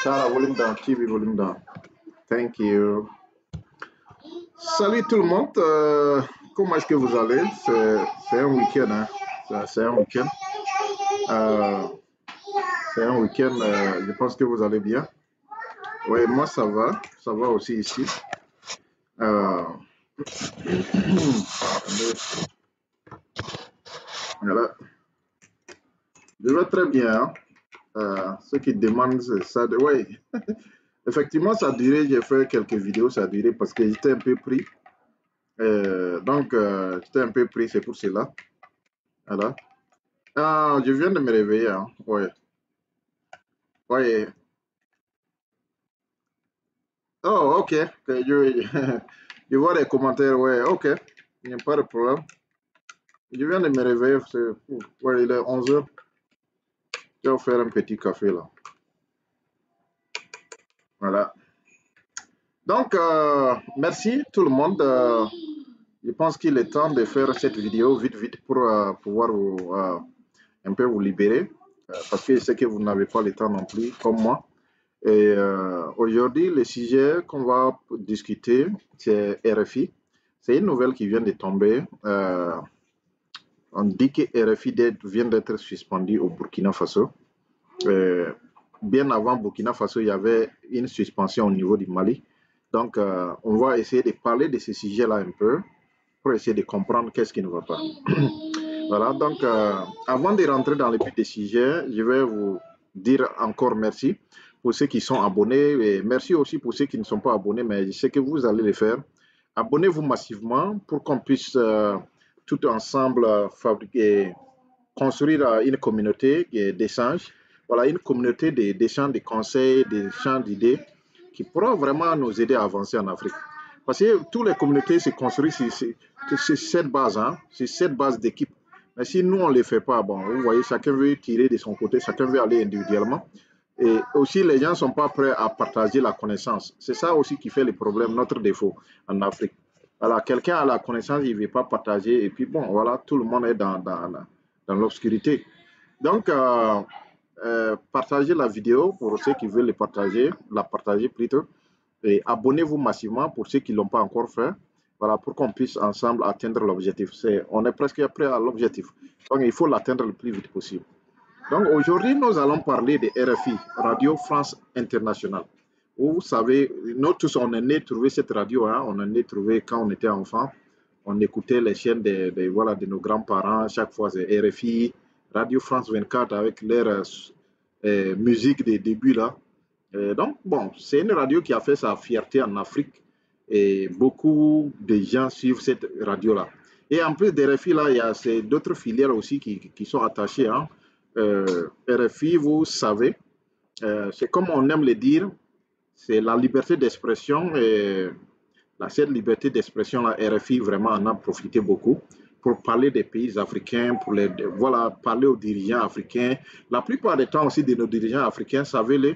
Sarah, volume down, TV, volume down. Thank you. Salut tout le monde. Comment est-ce que vous allez? C'est un week-end, hein? C'est un week-end. C'est un week-end. Je pense que vous allez bien. Oui, moi ça va. Ça va aussi ici. Voilà. Je vais très bien. Hein. Ceux qui demandent ça, oui. Effectivement, ça a duré. J'ai fait quelques vidéos. Ça a duré parce que j'étais un peu pris. Donc, j'étais un peu pris. C'est pour cela. Voilà. Ah, je viens de me réveiller. Hein. Ouais. Ouais. Oh, ok. Je vois les commentaires. Ouais, ok. Il n'y a pas de problème. Je viens de me réveiller. Ouais, il est 11h. Je vais faire un petit café là. Voilà. Donc, merci tout le monde. Je pense qu'il est temps de faire cette vidéo vite pour pouvoir un peu vous libérer. Parce que je sais que vous n'avez pas le temps non plus, comme moi. Et aujourd'hui, le sujet qu'on va discuter, c'est RFI. C'est une nouvelle qui vient de tomber. On dit que RFI vient d'être suspendu au Burkina Faso. Bien avant Burkina Faso, il y avait une suspension au niveau du Mali. Donc, on va essayer de parler de ce sujet-là un peu pour essayer de comprendre qu'est-ce qui ne va pas. Voilà, donc, avant de rentrer dans le but des sujets, je vais vous dire encore merci pour ceux qui sont abonnés et merci aussi pour ceux qui ne sont pas abonnés, mais je sais que vous allez le faire. Abonnez-vous massivement pour qu'on puisse tout ensemble fabriquer, construire une communauté d'échange. Voilà, une communauté d'échange de conseils, d'échange d'idées qui pourra vraiment nous aider à avancer en Afrique. Parce que toutes les communautés se construisent sur cette base, hein, sur cette base d'équipe. Mais si nous, on ne le fait pas, bon, vous voyez, chacun veut tirer de son côté, chacun veut aller individuellement. Et aussi, les gens ne sont pas prêts à partager la connaissance. C'est ça aussi qui fait le problème, notre défaut en Afrique. Alors, quelqu'un a la connaissance, il ne veut pas partager. Et puis, bon, voilà, tout le monde est dans l'obscurité. Donc, partagez la vidéo pour ceux qui veulent la partager plutôt. Et abonnez-vous massivement pour ceux qui ne l'ont pas encore fait. Voilà, pour qu'on puisse ensemble atteindre l'objectif. On est presque prêt à l'objectif. Donc, il faut l'atteindre le plus vite possible. Donc, aujourd'hui, nous allons parler de RFI, Radio France Internationale. Vous savez, nous tous, on est nés trouver cette radio. Hein, on est nés trouver quand on était enfant. On écoutait les chaînes de nos grands-parents. Chaque fois, c'est RFI, Radio France 24 avec leur musique des débuts là. Donc, bon, c'est une radio qui a fait sa fierté en Afrique et beaucoup de gens suivent cette radio-là. Et en plus de RFI, là, il y a d'autres filières aussi qui sont attachées. Hein. RFI, vous savez, c'est comme on aime le dire, c'est la liberté d'expression. Et cette liberté d'expression-là, RFI vraiment en a profité beaucoup pour parler des pays africains, pour parler aux dirigeants africains. La plupart des temps aussi de nos dirigeants africains, savez-le,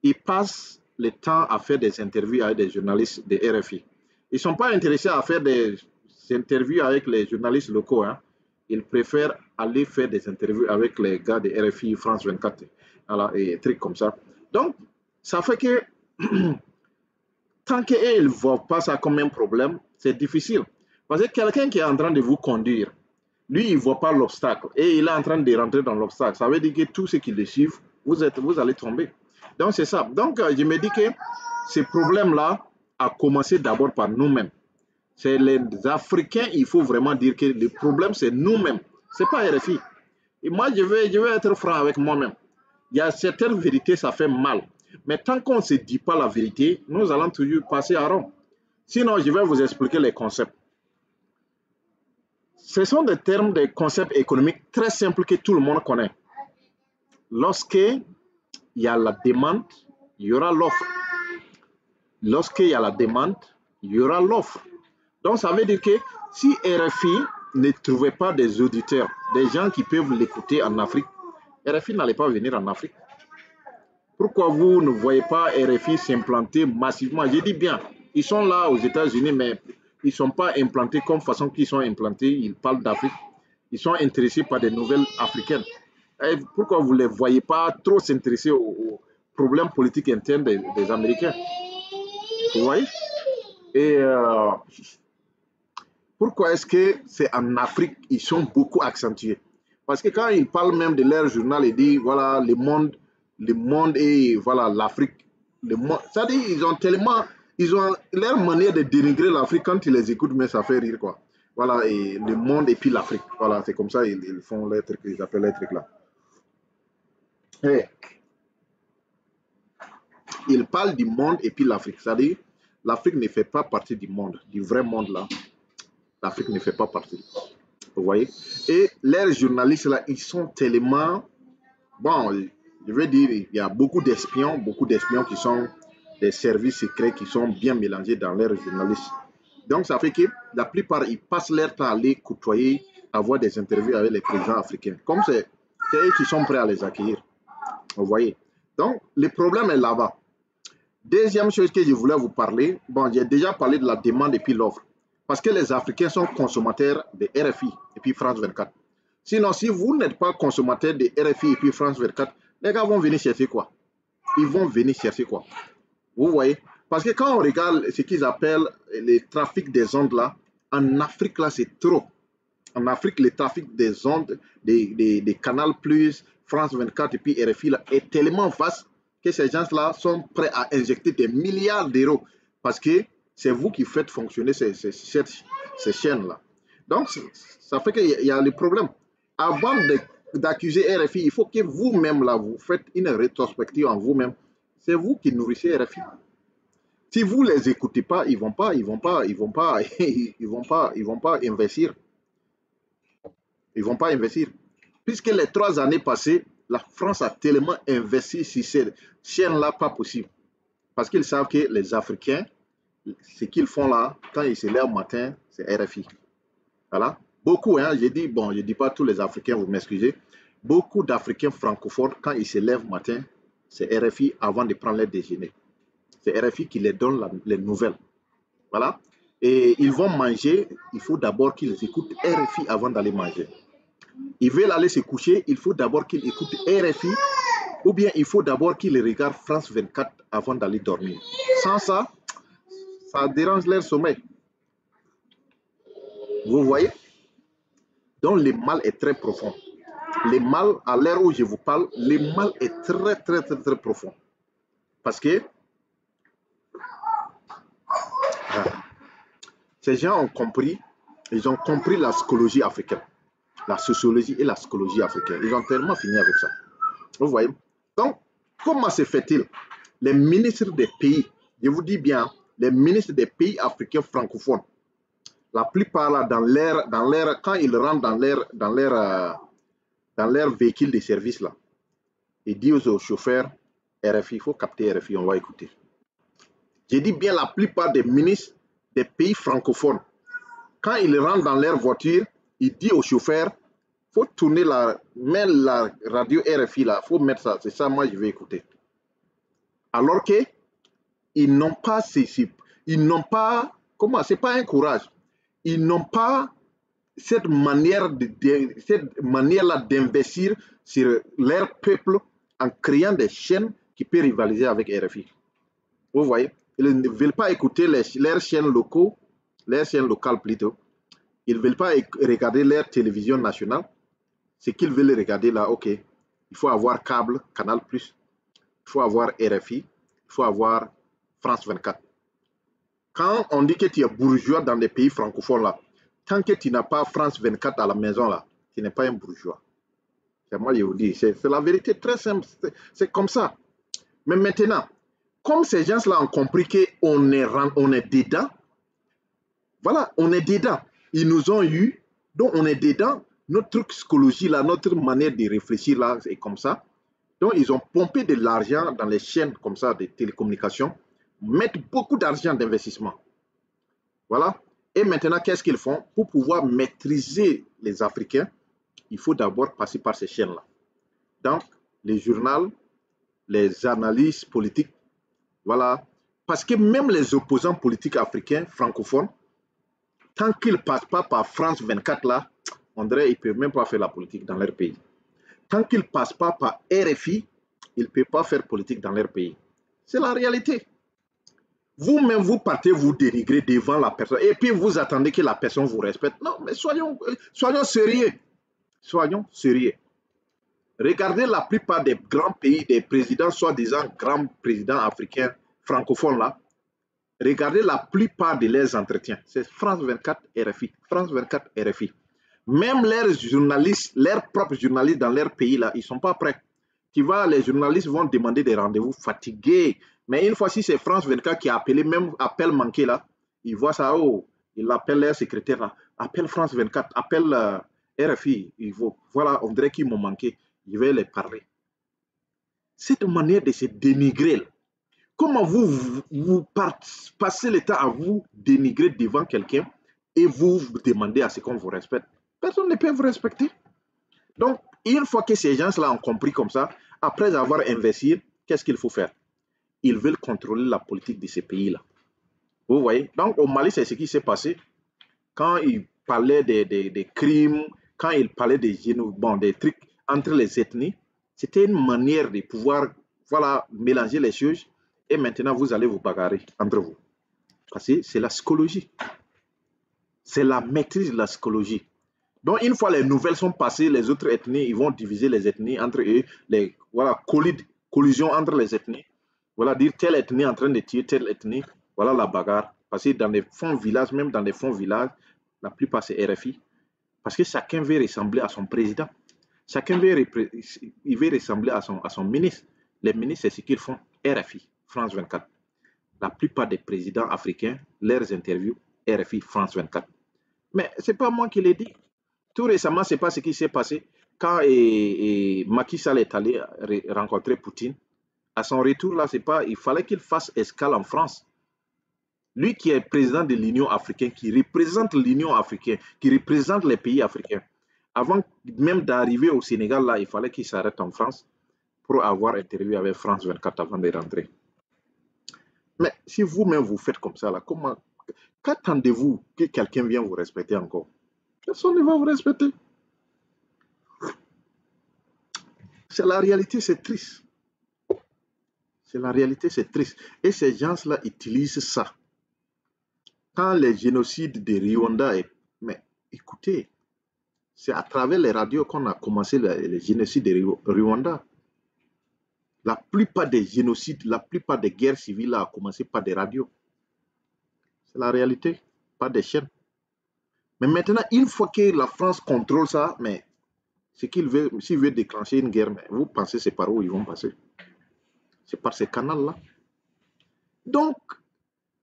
ils passent le temps à faire des interviews avec des journalistes de RFI. Ils ne sont pas intéressés à faire des interviews avec les journalistes locaux. Hein. Ils préfèrent aller faire des interviews avec les gars de RFI, France 24, voilà, et trucs comme ça. Donc, ça fait que tant qu'ils ne voient pas ça comme un problème, c'est difficile. Parce que quelqu'un qui est en train de vous conduire, lui, il ne voit pas l'obstacle et il est en train de rentrer dans l'obstacle. Ça veut dire que tous ceux qui le suivent, vous allez tomber. Donc, c'est ça. Donc, je me dis que ce problème-là a commencé d'abord par nous-mêmes. C'est les Africains, il faut vraiment dire que le problème, c'est nous-mêmes. Ce n'est pas RFI. Et moi, je vais être franc avec moi-même. Il y a certaines vérités, ça fait mal. Mais tant qu'on ne se dit pas la vérité, nous allons toujours passer à rond. Sinon, je vais vous expliquer les concepts. Ce sont des termes, des concepts économiques très simples que tout le monde connaît. Lorsqu'il y a la demande, il y aura l'offre. Lorsqu'il y a la demande, il y aura l'offre. Donc, ça veut dire que si RFI ne trouvait pas des auditeurs, des gens qui peuvent l'écouter en Afrique, RFI n'allait pas venir en Afrique. Pourquoi vous ne voyez pas RFI s'implanter massivement? Je dis bien, ils sont là aux États-Unis, mais ils ne sont pas implantés comme façon qu'ils sont implantés. Ils parlent d'Afrique. Ils sont intéressés par des nouvelles africaines. Et pourquoi vous ne les voyez pas trop s'intéresser aux problèmes politiques internes des Américains. Vous voyez? Et pourquoi est-ce que c'est en Afrique ils sont beaucoup accentués? Parce que quand ils parlent même de leur journal, ils disent voilà le monde et voilà l'Afrique. C'est-à-dire ils ont tellement, ils ont leur manière de dénigrer l'Afrique quand ils les écoutent, mais ça fait rire quoi. Voilà, et le monde et puis l'Afrique. Voilà, c'est comme ça ils font les trucs, ils appellent les trucs là. Et ils parlent du monde et puis l'Afrique. C'est-à-dire l'Afrique ne fait pas partie du monde, du vrai monde là. L'Afrique ne fait pas partie. Vous voyez? Et les journalistes là, ils sont tellement. Bon, je veux dire, il y a beaucoup d'espions qui sont des services secrets qui sont bien mélangés dans leurs journalistes. Donc, ça fait que la plupart, ils passent leur temps à aller côtoyer, avoir des interviews avec les présidents africains. Comme c'est eux qui sont prêts à les accueillir. Vous voyez? Donc, le problème est là-bas. Deuxième chose que je voulais vous parler, bon, j'ai déjà parlé de la demande et puis l'offre. Parce que les Africains sont consommateurs de RFI et puis France 24. Sinon, si vous n'êtes pas consommateur de RFI et puis France 24, les gars vont venir chercher quoi? Ils vont venir chercher quoi? Vous voyez? Parce que quand on regarde ce qu'ils appellent le trafic des ondes là, en Afrique là, c'est trop. En Afrique, le trafic des ondes, des Canal+, France 24 et puis RFI là, est tellement vaste que ces gens-là sont prêts à injecter des milliards d'euros parce que c'est vous qui faites fonctionner ces chaînes-là. Donc, ça fait qu'il y a le problème. Avant d'accuser RFI, il faut que vous-même, là, vous faites une rétrospective en vous-même. C'est vous qui nourrissez RFI. Si vous ne les écoutez pas, ils vont pas investir. Ils vont pas investir. Puisque les 3 années passées, la France a tellement investi sur ces chaînes-là, pas possible. Parce qu'ils savent que les Africains, ce qu'ils font là, quand ils se lèvent le matin, c'est RFI. Voilà. Beaucoup, hein, je ne dis pas tous les Africains, vous m'excusez. Beaucoup d'Africains francophones, quand ils se lèvent le matin, c'est RFI avant de prendre leur déjeuner. C'est RFI qui les donne les nouvelles. Voilà. Et ils vont manger, il faut d'abord qu'ils écoutent RFI avant d'aller manger. Ils veulent aller se coucher, il faut d'abord qu'ils écoutent RFI ou bien il faut d'abord qu'ils regardent France 24 avant d'aller dormir. Sans ça, ça dérange leur sommeil. Vous voyez? Donc le mal est très profond. Le mal, à l'heure où je vous parle, le mal est très profond. Parce que ces gens ont compris, ils ont compris la psychologie africaine, la sociologie et la psychologie africaine. Ils ont tellement fini avec ça. Vous voyez? Donc, comment se fait-il? Les ministres des pays, je vous dis bien, les ministres des pays africains francophones, la plupart là, quand ils rentrent dans leur véhicule de service là, ils disent aux chauffeurs, RFI, il faut capter RFI, on va écouter. Je dis bien la plupart des ministres des pays francophones, quand ils rentrent dans leur voiture, ils disent aux chauffeurs, il faut tourner la radio RFI là, il faut mettre ça, c'est ça, moi je vais écouter. Alors que ils n'ont pas comment, c'est pas un courage, ils n'ont pas cette manière-là d'investir sur leur peuple en créant des chaînes qui peuvent rivaliser avec RFI. Vous voyez, ils ne veulent pas écouter leurs chaînes locales plutôt. Ils ne veulent pas regarder leur télévision nationale. Ce qu'ils veulent regarder là, ok, il faut avoir câble, Canal+, il faut avoir RFI, il faut avoir France 24. Quand on dit que tu es bourgeois dans les pays francophones là, tant que tu n'as pas France 24 à la maison là, tu n'es pas un bourgeois. C'est moi je vous dis, c'est la vérité très simple, c'est comme ça. Mais maintenant, comme ces gens-là ont compris qu'on est dedans, voilà, on est dedans. Ils nous ont eu, donc on est dedans. Notre psychologie là, notre manière de réfléchir là, c'est comme ça. Donc ils ont pompé de l'argent dans les chaînes comme ça de télécommunications, mettent beaucoup d'argent d'investissement. Voilà. Et maintenant, qu'est-ce qu'ils font? Pour pouvoir maîtriser les Africains, il faut d'abord passer par ces chaînes-là. Donc, les journaux, les analyses politiques, voilà. Parce que même les opposants politiques africains, francophones, tant qu'ils ne passent pas par France 24 là, on dirait qu'ils ne peuvent même pas faire la politique dans leur pays. Tant qu'ils ne passent pas par RFI, ils ne peuvent pas faire politique dans leur pays. C'est la réalité. Vous-même, vous partez vous dénigrer devant la personne et puis vous attendez que la personne vous respecte. Non, mais soyons sérieux. Soyons sérieux. Regardez la plupart des grands pays, des présidents, soi-disant grands présidents africains francophones là. Regardez la plupart de leurs entretiens. C'est France 24 RFI. France 24 RFI. Même leurs journalistes, leurs propres journalistes dans leur pays là, ils ne sont pas prêts. Tu vois, les journalistes vont demander des rendez-vous fatigués. Mais une fois, si c'est France 24 qui a appelé, même appel manqué là, ils voient ça, oh, ils appellent leur secrétaire là, appelle France 24, appelle RFI, voilà, on dirait qu'ils m'ont manqué, je vais les parler. Cette manière de se dénigrer, comment vous passez le temps à vous dénigrer devant quelqu'un et vous demandez à ce qu'on vous respecte? Personne ne peut vous respecter. Donc, une fois que ces gens-là ont compris comme ça, après avoir investi, qu'est-ce qu'il faut faire? Ils veulent contrôler la politique de ces pays-là. Vous voyez? Donc, au Mali, c'est ce qui s'est passé. Quand ils parlaient des crimes, quand ils parlaient des trucs entre les ethnies, c'était une manière de pouvoir mélanger les choses. Et maintenant, vous allez vous bagarrer entre vous. Parce que c'est la psychologie. C'est la maîtrise de la psychologie. Donc, une fois les nouvelles sont passées, les autres ethnies, ils vont diviser les ethnies entre eux, collision entre les ethnies. Voilà, dire telle ethnie en train de tuer telle ethnie, voilà la bagarre. Parce que dans les fonds villages, même dans les fonds villages, la plupart c'est RFI. Parce que chacun veut ressembler à son président. Chacun veut ressembler à son ministre. Les ministres, c'est ce qu'ils font. RFI, France 24. La plupart des présidents africains, leurs interviews, RFI, France 24. Mais ce n'est pas moi qui l'ai dit. Tout récemment, ce n'est pas ce qui s'est passé. Quand Macky Sall est allé rencontrer Poutine, à son retour, là, c'est pas, il fallait qu'il fasse escale en France. Lui qui est président de l'Union africaine, qui représente l'Union africaine, qui représente les pays africains. Avant même d'arriver au Sénégal, là, il fallait qu'il s'arrête en France pour avoir interviewé avec France 24 avant de rentrer. Mais si vous-même vous faites comme ça, là, qu'attendez-vous que quelqu'un vienne vous respecter encore? Personne ne va vous respecter. C'est la réalité, c'est triste. C'est la réalité, c'est triste. Et ces gens-là utilisent ça. Quand les génocides de Rwanda, mais écoutez, c'est à travers les radios qu'on a commencé les génocides de Rwanda. La plupart des génocides, la plupart des guerres civiles a commencé par des radios. C'est la réalité, pas des chaînes. Mais maintenant, une fois que la France contrôle ça, mais s'il veut déclencher une guerre, mais vous pensez c'est par où ils vont passer? C'est par ces canaux-là. Donc,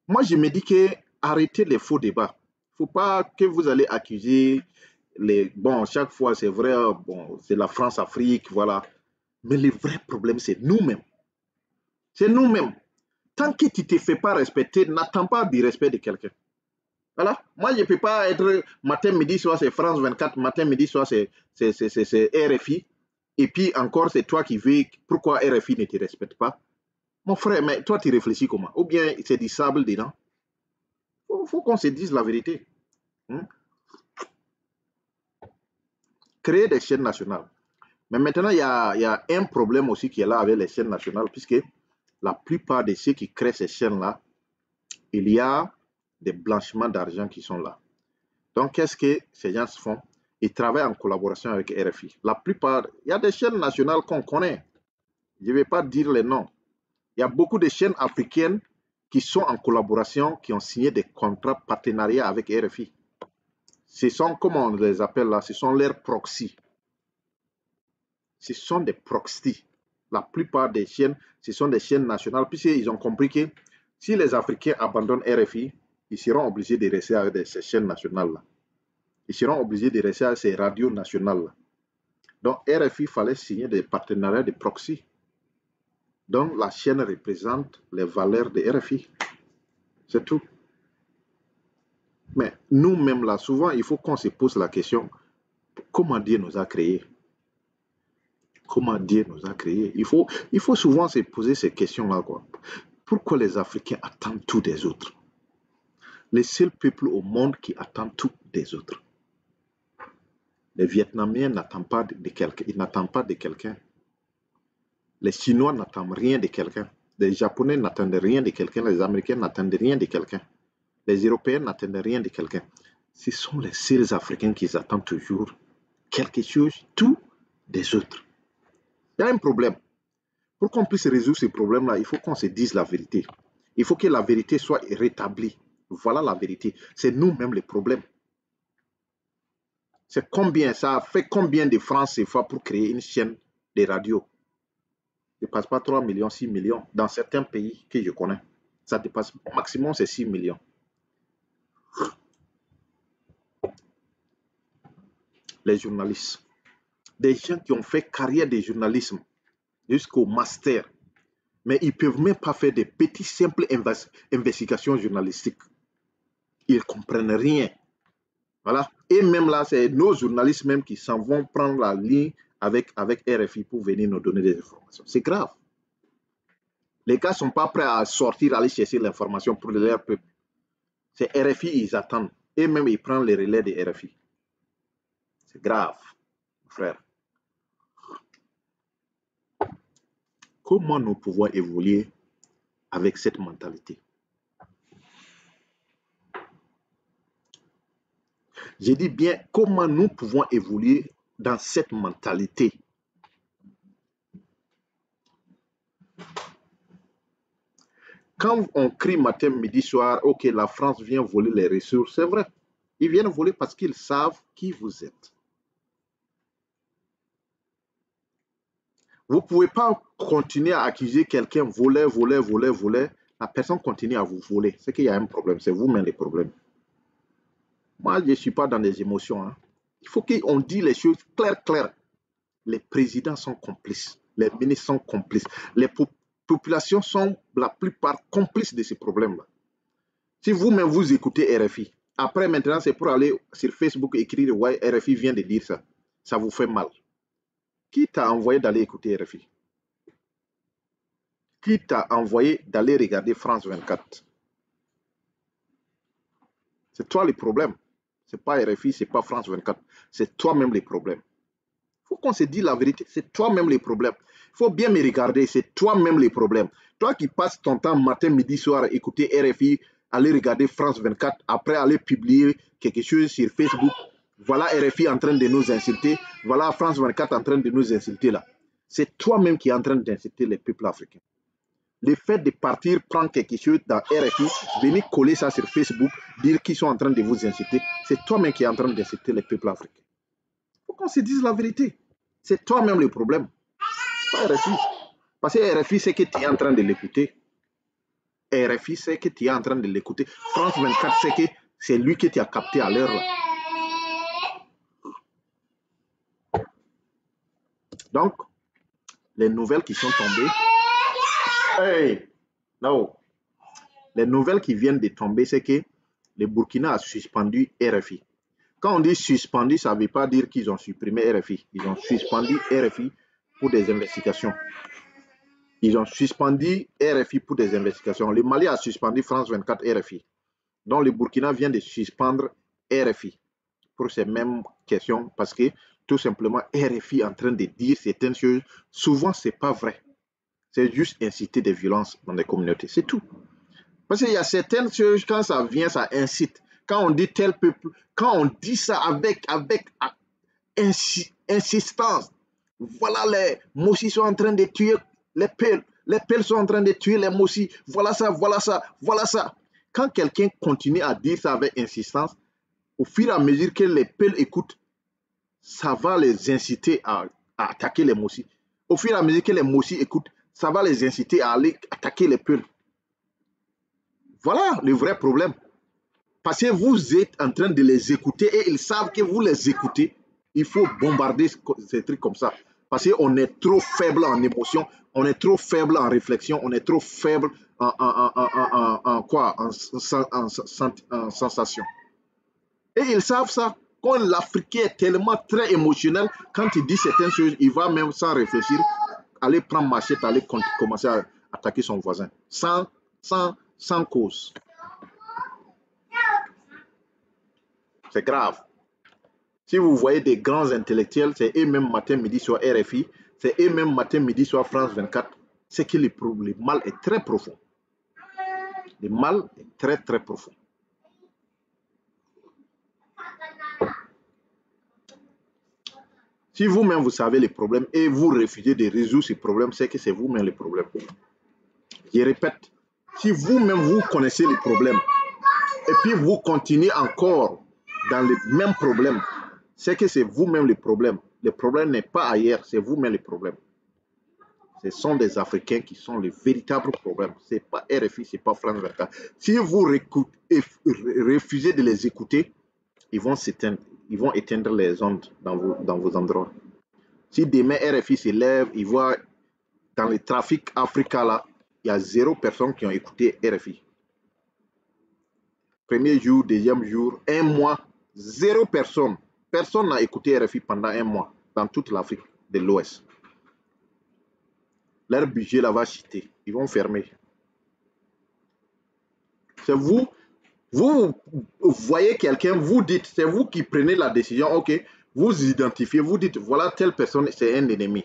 moi je me dis que arrêtez les faux débats. Il ne faut pas que vous allez accuser chaque fois c'est vrai, c'est la France-Afrique, voilà. Mais le vrai problème, c'est nous-mêmes. C'est nous-mêmes. Tant que tu ne te fais pas respecter, n'attends pas du respect de quelqu'un. Voilà. Moi, je ne peux pas être matin, midi, soir, c'est France 24, matin, midi, soir, c'est RFI. Et puis encore, c'est toi qui veux. Pourquoi RFI ne te respecte pas? Mon frère, mais toi, tu réfléchis comment? Ou bien c'est du sable dedans? Il faut qu'on se dise la vérité. Créer des chaînes nationales. Mais maintenant, il y a un problème aussi qui est là avec les chaînes nationales, puisque la plupart de ceux qui créent ces chaînes-là, il y a des blanchiments d'argent qui sont là. Donc, qu'est-ce que ces gens font? Ils travaillent en collaboration avec RFI. La plupart, il y a des chaînes nationales qu'on connaît. Je ne vais pas dire les noms. Il y a beaucoup de chaînes africaines qui sont en collaboration, qui ont signé des contrats partenariats avec RFI. Ce sont, comment on les appelle là, ce sont leurs proxys. Ce sont des proxys. La plupart des chaînes, ce sont des chaînes nationales, puisqu'ils ont compris que si les Africains abandonnent RFI, ils seront obligés de rester avec ces chaînes nationales-là. Ils seront obligés de rester avec ces radios nationales-là. Donc, RFI fallait signer des partenariats de proxy. Donc, la chaîne représente les valeurs de RFI. C'est tout. Mais nous-mêmes, là, souvent, il faut qu'on se pose la question, comment Dieu nous a créés? Comment Dieu nous a créés? Il faut souvent se poser ces questions-là, quoi. Pourquoi les Africains attendent tout des autres? Les seuls peuples au monde qui attendent tout des autres. Les Vietnamiens n'attendent pas de quelqu'un. Ils n'attendent pas de quelqu'un. Les Chinois n'attendent rien de quelqu'un. Les Japonais n'attendent rien de quelqu'un. Les Américains n'attendent rien de quelqu'un. Les Européens n'attendent rien de quelqu'un. Ce sont les seuls Africains qui attendent toujours quelque chose, tout des autres. Il y a un problème. Pour qu'on puisse résoudre ce problème-là, il faut qu'on se dise la vérité. Il faut que la vérité soit rétablie. Voilà la vérité. C'est nous-mêmes les problèmes. C'est combien, ça a fait combien de francs CFA pour créer une chaîne de radio? Ça ne dépasse pas 3 millions, 6 millions. Dans certains pays que je connais, ça dépasse, maximum c'est 6 millions. Les journalistes, des gens qui ont fait carrière de journalisme jusqu'au master, mais ils ne peuvent même pas faire des petites simples investigations journalistiques. Ils ne comprennent rien. Voilà. Et même là, c'est nos journalistes même qui s'en vont prendre la ligne avec RFI pour venir nous donner des informations. C'est grave. Les gars ne sont pas prêts à sortir, aller chercher l'information pour leur peuple. C'est RFI, ils attendent. Et même, ils prennent les relais de RFI. C'est grave, frère. Comment nous pouvons évoluer avec cette mentalité? Je dis bien, comment nous pouvons évoluer dans cette mentalité? Quand on crie matin, midi, soir, ok, la France vient voler les ressources, c'est vrai. Ils viennent voler parce qu'ils savent qui vous êtes. Vous ne pouvez pas continuer à accuser quelqu'un voler. La personne continue à vous voler. C'est qu'il y a un problème. C'est vous-même le problème. Moi, je ne suis pas dans des émotions. Hein. Il faut qu'on dise les choses claires. Les présidents sont complices. Les ministres sont complices. Les populations sont la plupart complices de ces problèmes-là. Si vous-même vous écoutez RFI, après maintenant c'est pour aller sur Facebook et écrire ouais, RFI vient de dire ça. Ça vous fait mal. Qui t'a envoyé d'aller écouter RFI? Qui t'a envoyé d'aller regarder France 24? C'est toi le problème. Ce n'est pas RFI, ce n'est pas France 24. C'est toi-même le problème. Il faut qu'on se dise la vérité. C'est toi-même le problème. Il faut bien me regarder. C'est toi-même le problème. Toi qui passes ton temps matin, midi, soir à écouter RFI, aller regarder France 24, après aller publier quelque chose sur Facebook. Voilà RFI en train de nous insulter. Voilà France 24 en train de nous insulter là. C'est toi-même qui es en train d'insulter les peuples africains. Le fait de partir prendre quelque chose dans RFI, venir coller ça sur Facebook, dire qu'ils sont en train de vous insulter, c'est toi-même qui es en train d'insulter les peuples africains. Il faut qu'on se dise la vérité. C'est toi-même le problème. Pas RFI. Parce que RFI, c'est que tu es en train de l'écouter. RFI, c'est que tu es en train de l'écouter. France 24, c'est que c'est lui que tu as capté à l'heure là. Donc, les nouvelles qui sont tombées. Hey! Non. Les nouvelles qui viennent de tomber, c'est que le Burkina a suspendu RFI. Quand on dit suspendu, ça ne veut pas dire qu'ils ont supprimé RFI. Ils ont suspendu RFI pour des investigations. Ils ont suspendu RFI pour des investigations. Le Mali a suspendu France 24 RFI. Donc le Burkina vient de suspendre RFI pour ces mêmes questions parce que tout simplement RFI est en train de dire certaines choses. Souvent, ce n'est pas vrai. C'est juste inciter des violences dans les communautés. C'est tout. Parce qu'il y a certaines choses, quand ça vient, ça incite. Quand on dit tel peuple, quand on dit ça avec insistance, voilà les Mossis sont en train de tuer les Peuls. Les Peuls sont en train de tuer les Mossis. Voilà ça. Quand quelqu'un continue à dire ça avec insistance, au fur et à mesure que les Peuls écoutent, ça va les inciter à attaquer les Mossis. Au fur et à mesure que les Mossis écoutent, ça va les inciter à aller attaquer les Peuls. Voilà le vrai problème. Parce que vous êtes en train de les écouter et ils savent que vous les écoutez. Il faut bombarder ces trucs comme ça. Parce qu'on est trop faible en émotion, on est trop faible en réflexion, on est trop faible en sensation. Et ils savent ça. Quand l'Africain est tellement très émotionnel, quand il dit certaines choses, il va même sans réfléchir, aller prendre machette, aller commencer à attaquer son voisin. Sans cause. C'est grave. Si vous voyez des grands intellectuels, c'est eux-mêmes matin, midi sur RFI, c'est eux-mêmes matin, midi, soir, France 24, c'est que le mal est très profond. Le mal est très, très profond. Si vous-même, vous savez les problèmes et vous refusez de résoudre ces problèmes, c'est que c'est vous-même le problème. Je répète, si vous-même, vous connaissez les problèmes et puis vous continuez encore dans les mêmes problèmes, c'est que c'est vous-même le problème. Le problème n'est pas ailleurs, c'est vous-même le problème. Ce sont des Africains qui sont le véritable problème. Ce n'est pas RFI, ce n'est pas France 24. Si vous refusez de les écouter, ils vont s'éteindre. Ils vont éteindre les ondes dans vos endroits. Si demain RFI se lève, ils voient dans le trafic Africa là, il y a 0 personne qui ont écouté RFI. Premier jour, deuxième jour, 1 mois, 0 personne. Personne n'a écouté RFI pendant 1 mois dans toute l'Afrique de l'Ouest. Leur budget là va chuter. Ils vont fermer. C'est vous. Vous voyez quelqu'un, vous dites, c'est vous qui prenez la décision, ok, vous identifiez, vous dites, voilà, telle personne, c'est un ennemi.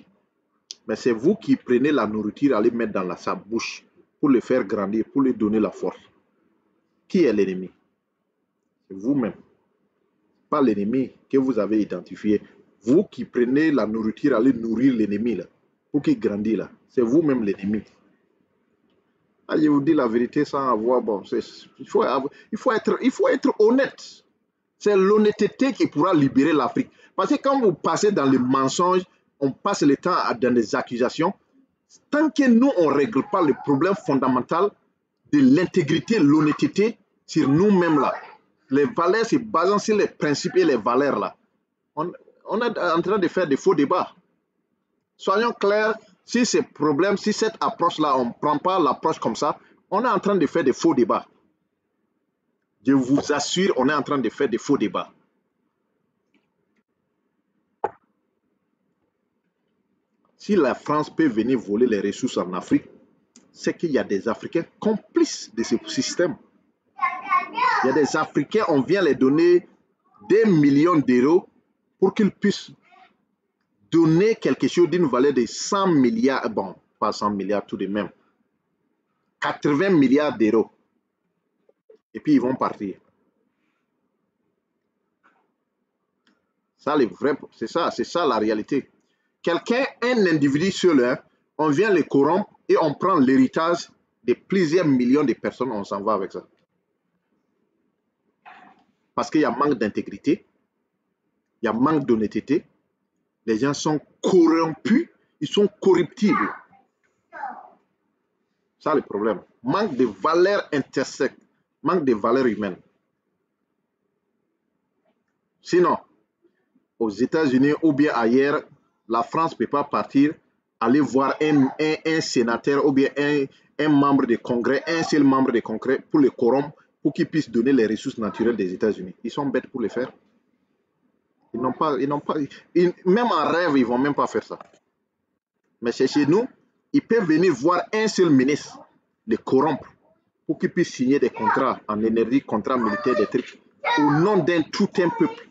Mais c'est vous qui prenez la nourriture, allez mettre dans sa bouche pour le faire grandir, pour lui donner la force. Qui est l'ennemi? C'est vous-même. Pas l'ennemi que vous avez identifié. Vous qui prenez la nourriture, allez nourrir l'ennemi là, pour qu'il grandisse là. C'est vous-même l'ennemi. Ah, je vous dis la vérité sans avoir... Bon, il faut être honnête. C'est l'honnêteté qui pourra libérer l'Afrique. Parce que quand vous passez dans les mensonges, on passe le temps dans des accusations. Tant que nous, on ne règle pas le problème fondamental de l'intégrité, l'honnêteté sur nous-mêmes là. Les valeurs se basant sur les principes et les valeurs là. On est en train de faire des faux débats. Soyons clairs. Si ces problèmes, si cette approche-là, on ne prend pas l'approche comme ça, on est en train de faire des faux débats. Je vous assure, on est en train de faire des faux débats. Si la France peut venir voler les ressources en Afrique, c'est qu'il y a des Africains complices de ce système. Il y a des Africains, on vient les donner des millions d'euros pour qu'ils puissent donner quelque chose d'une valeur de 100 milliards, bon, pas 100 milliards tout de même, 80 milliards d'euros. Et puis ils vont partir. Ça, c'est ça la réalité. Quelqu'un, un individu seul, hein, on vient le corrompre et on prend l'héritage de plusieurs millions de personnes, on s'en va avec ça. Parce qu'il y a manque d'intégrité, il y a manque d'honnêteté, les gens sont corrompus, ils sont corruptibles. Ça, le problème. Manque de valeurs intrinsèques, manque de valeurs humaines. Sinon, aux États-Unis ou bien ailleurs, la France ne peut pas partir, aller voir un sénateur ou bien un membre de congrès, un seul membre de congrès pour le corrompre, pour qu'il puisse donner les ressources naturelles des États-Unis. Ils sont bêtes pour le faire. Même en rêve, ils ne vont même pas faire ça. Mais c'est chez nous, ils peuvent venir voir un seul ministre, le corrompre, pour qu'il puisse signer des contrats en énergie, contrats militaires, des trucs, au nom d'un tout un peuple.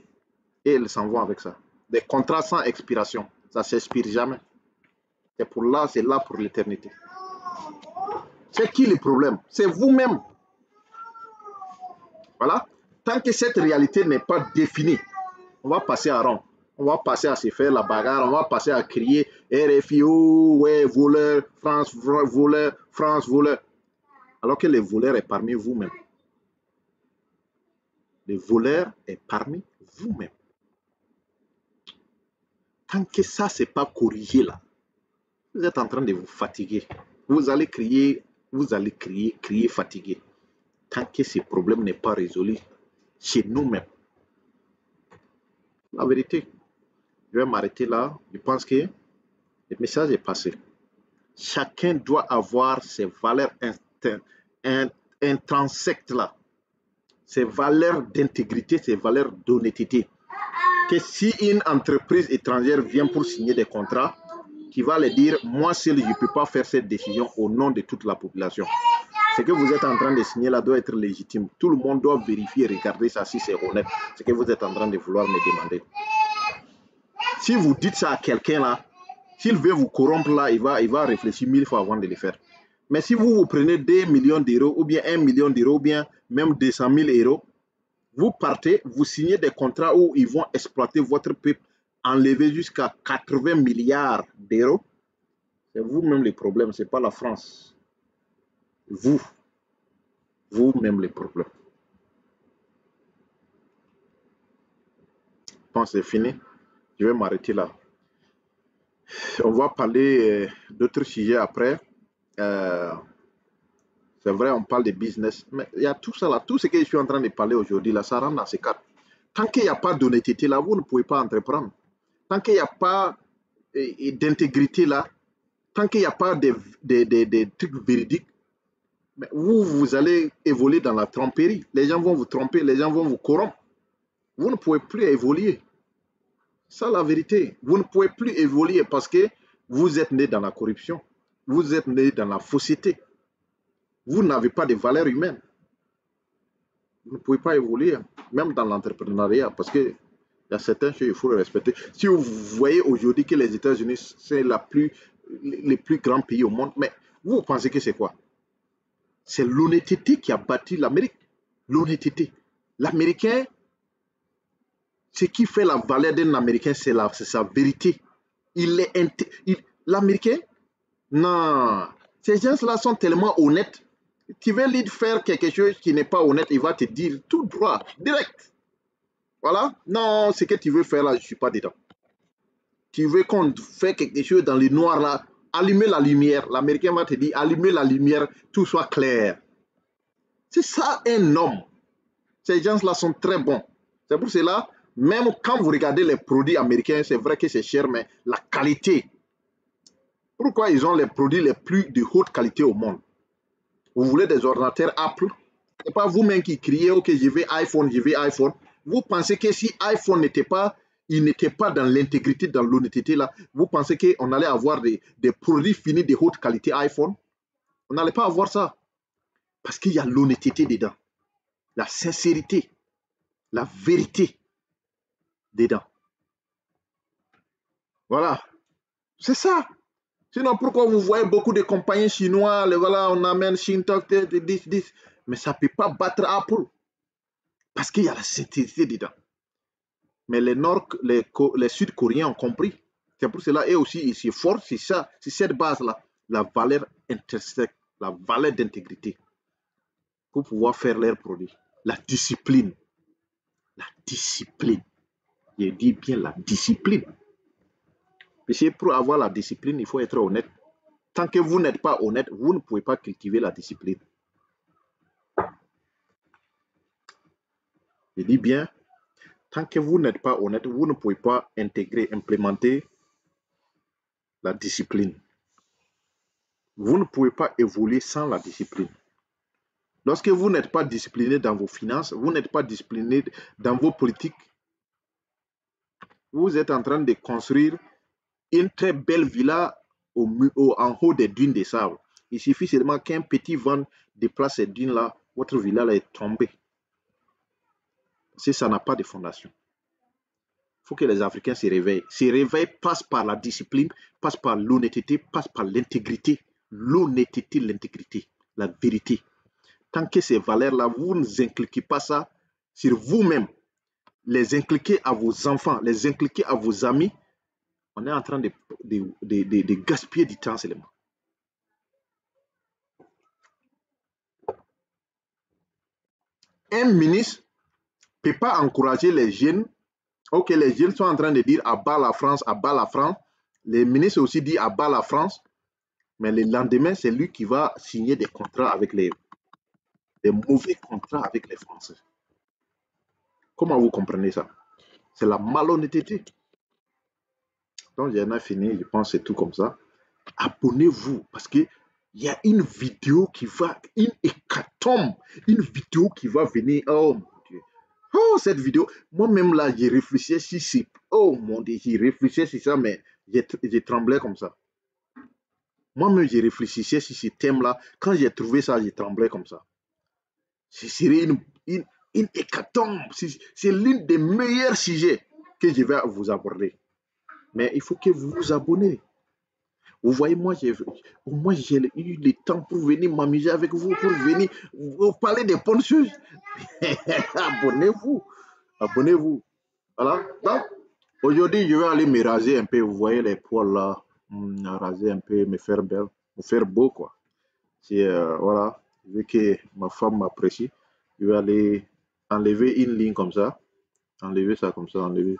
Et ils s'en vont avec ça. Des contrats sans expiration. Ça ne s'expire jamais. C'est là pour l'éternité. C'est qui le problème? C'est vous-même. Voilà. Tant que cette réalité n'est pas définie, on va passer à rond. On va passer à se faire la bagarre. On va passer à crier RFI, oh, ouais, voleur, France, voleur, France, voleur. Alors que le voleur est parmi vous-même. Le voleur est parmi vous-même. Tant que ça, ce n'est pas corrigé là, vous êtes en train de vous fatiguer. Vous allez crier, crier fatigué. Tant que ce problème n'est pas résolu chez nous-mêmes. La vérité, je vais m'arrêter là. Je pense que le message est passé. Chacun doit avoir ses valeurs intrinsèques là, ses valeurs d'intégrité, ses valeurs d'honnêteté. Que si une entreprise étrangère vient pour signer des contrats, qui va leur dire, moi seul, je ne peux pas faire cette décision au nom de toute la population. Ce que vous êtes en train de signer là doit être légitime. Tout le monde doit vérifier et regarder ça si c'est honnête. Ce que vous êtes en train de vouloir me demander. Si vous dites ça à quelqu'un là, S'il veut vous corrompre là, il va réfléchir 1000 fois avant de le faire. Mais si vous prenez 2 millions d'euros, ou bien 1 million d'euros, ou bien même 200 000 euros, vous partez, vous signez des contrats où ils vont exploiter votre peuple, enlever jusqu'à 80 milliards d'euros. C'est vous-même le problème, ce n'est pas la France. Vous-même le problème. Je pense que c'est fini. Je vais m'arrêter là. On va parler d'autres sujets après. C'est vrai, on parle de business, mais il y a tout ça là, tout ce que je suis en train de parler aujourd'hui là, ça rentre dans ces cadres. Tant qu'il n'y a pas d'honnêteté là, vous ne pouvez pas entreprendre. Tant qu'il n'y a pas d'intégrité là, tant qu'il n'y a pas de trucs véridiques, mais vous allez évoluer dans la tromperie. Les gens vont vous tromper, les gens vont vous corrompre. Vous ne pouvez plus évoluer. C'est la vérité. Vous ne pouvez plus évoluer parce que vous êtes né dans la corruption. Vous êtes né dans la fausseté. Vous n'avez pas de valeur humaine. Vous ne pouvez pas évoluer, même dans l'entrepreneuriat, parce qu'il y a certaines choses qu'il faut respecter. Si vous voyez aujourd'hui que les États-Unis, c'est les plus grands pays au monde, mais vous pensez que c'est quoi? C'est l'honnêteté qui a bâti l'Amérique. L'honnêteté. L'Américain, ce qui fait la valeur d'un Américain, c'est sa vérité. L'Américain, non, ces gens-là sont tellement honnêtes. Tu veux lui faire quelque chose qui n'est pas honnête, il va te dire tout droit, direct. Voilà. Non, ce que tu veux faire là, je ne suis pas dedans. Tu veux qu'on fasse quelque chose dans le noir là, allumer la lumière. L'Américain va te dire, allumer la lumière, tout soit clair. C'est ça un homme. Ces gens-là sont très bons. C'est pour cela, même quand vous regardez les produits américains, c'est vrai que c'est cher, mais la qualité. Pourquoi ils ont les produits les plus de haute qualité au monde? Vous voulez des ordinateurs Apple? Ce n'est pas vous-même qui criez, ok, je vais iPhone, je vais iPhone. Vous pensez que si iPhone n'était pas, il n'était pas dans l'intégrité, dans l'honnêteté là, vous pensez qu'on allait avoir des produits finis de haute qualité iPhone? On n'allait pas avoir ça. Parce qu'il y a l'honnêteté dedans, la sincérité, la vérité dedans. Voilà. C'est ça. Sinon, pourquoi vous voyez beaucoup de compagnies chinoises, voilà, on amène Shintok, 10, mais ça ne peut pas battre Apple. Parce qu'il y a la sincérité dedans. Mais les Sud-Coréens ont compris. C'est pour cela, eux aussi, ils se forcent, c'est ça, c'est cette base-là, la valeur intrinsèque, la valeur d'intégrité, pour pouvoir faire leurs produits. La discipline. La discipline. Je dis bien la discipline. Parce que pour avoir la discipline, il faut être honnête. Tant que vous n'êtes pas honnête, vous ne pouvez pas cultiver la discipline. Je dis bien, tant que vous n'êtes pas honnête, vous ne pouvez pas intégrer, implémenter la discipline. Vous ne pouvez pas évoluer sans la discipline. Lorsque vous n'êtes pas discipliné dans vos finances, vous n'êtes pas discipliné dans vos politiques, vous êtes en train de construire une très belle villa en haut des dunes de sable. Il suffit seulement qu'un petit vent déplace ces dunes-là, votre villa là est tombée. Si ça n'a pas de fondation. Il faut que les Africains se réveillent. Se réveillent passe par la discipline, passe par l'honnêteté, passe par l'intégrité. L'honnêteté, l'intégrité, la vérité. Tant que ces valeurs-là, vous ne inculquez pas ça sur vous-même, les inculquer à vos enfants, les inculquer à vos amis, on est en train de gaspiller du temps seulement. Un ministre ne peut pas encourager les jeunes. Ok, les jeunes sont en train de dire à bas la France, à bas la France. Les ministres aussi disent à bas la France. Mais le lendemain, c'est lui qui va signer des contrats avec des mauvais contrats avec les Français. Comment vous comprenez ça? C'est la malhonnêteté. Donc, j'en ai fini, je pense que c'est tout comme ça. Abonnez-vous parce qu'il y a une vidéo qui va, une hécatombe, une vidéo qui va venir. Oh mon Dieu. Oh, cette vidéo, moi-même là, j'ai réfléchi si c'est. Oh mon Dieu, j'ai réfléchi sur ça, mais j'ai tremblé comme ça. Moi-même, j'ai réfléchi sur ce thème-là. Quand j'ai trouvé ça, j'ai tremblé comme ça. Ce serait une hécatombe. C'est l'un des meilleurs sujets que je vais vous aborder. Mais il faut que vous vous abonnez. Vous voyez, moi, j'ai eu le temps pour venir m'amuser avec vous, pour venir vous parler des bonnes choses. Abonnez-vous. Abonnez-vous. Voilà. Donc, aujourd'hui, je vais aller me raser un peu. Vous voyez les poils là. Raser un peu, me faire belle, me faire beau, quoi. Voilà. Vu que ma femme m'apprécie, je vais aller enlever une ligne comme ça. Enlever ça comme ça. Enlever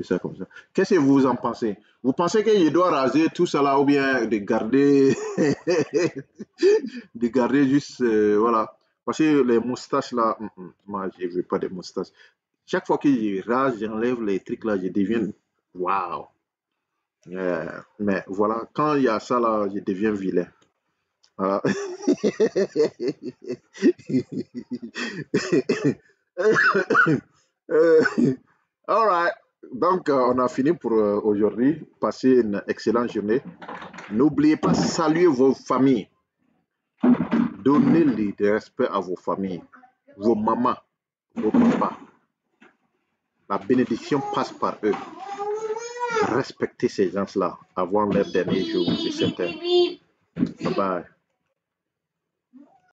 ça comme ça. Qu'est-ce que vous en pensez? Vous pensez que je dois raser tout ça là ou bien de garder, de garder juste, voilà. Parce que les moustaches là, moi, je ne veux pas de moustaches. Chaque fois que je rase, j'enlève les trucs là, je deviens, waouh. Mais voilà, quand il y a ça là, je deviens vilain. Voilà. Euh, all right. Donc, on a fini pour aujourd'hui. Passez une excellente journée. N'oubliez pas de saluer vos familles. Donnez le respect à vos familles, vos mamans, vos papas. La bénédiction passe par eux. Respectez ces gens-là avant leur dernier jour, c'est certain. Bye bye.